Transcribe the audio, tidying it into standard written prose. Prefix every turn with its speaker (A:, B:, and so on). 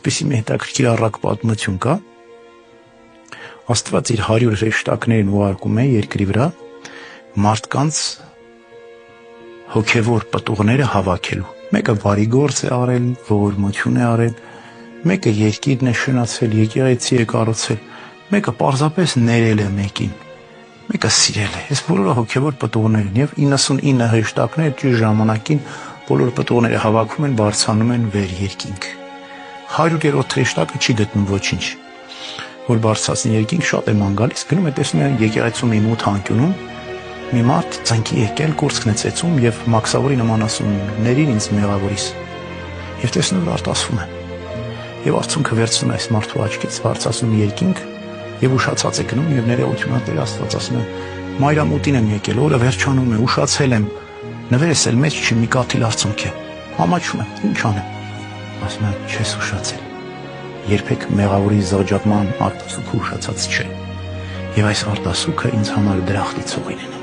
A: այսպեսի մի հետաքրքիր առակ պատմություն կա։ Աստված իր 100 հրեշտակներին ուղարկում է երկրի վրա մարդկանց հոգևոր պտուղները հավաքելու։ Մեկը բարի գործ է արել, ողորմություն է արել, մեկը երկիրն է շնացել, եկեղեցի է կառուցել, մեկը պարզապես ներել է մեկին, մեկը սիրել է։ Այս բոլորը հոգևոր պտուղներ են, եւ 99 հրեշտակները ճիշտ ժամանակին բոլոր պտուղները հավաքում են, բարձրանում են վեր երկինք։ 100-րդ հրեշտակը չի գտնում ոչինչ, որ բարձրացնի երկինք, շատ է ման գալիս, գնում է տեսնում է եկեղեցու մի մութ անկյունում մի մարդ ծնկի եկել, կուրծքն է ծեծում եւ մաքսավորի նման ասում «Ներին ինձ մեղավորիս» եւ տեսնում որ արտասվում է։ Եվ արցունքը վերցնում է այս մարդու աչքից, բարձրացնում երկինք եւ ուշացած է գնում եւ ներողություն ատել Աստված ասում է «Մայրամուտին եմ եկել, օրը վերջանում է, ուշացել եմ, նվերս էլ մեջ չի, մի կաթիլ արցունք է, ամաչում եմ, ինչ անեմ»։ Ասում է «Չես ուշացել, երբեք մեղավորի զղջակման արտասուքը ուշացած չէ, եւ այս արտասուքը ինձ համար դրախտի ցողին է»։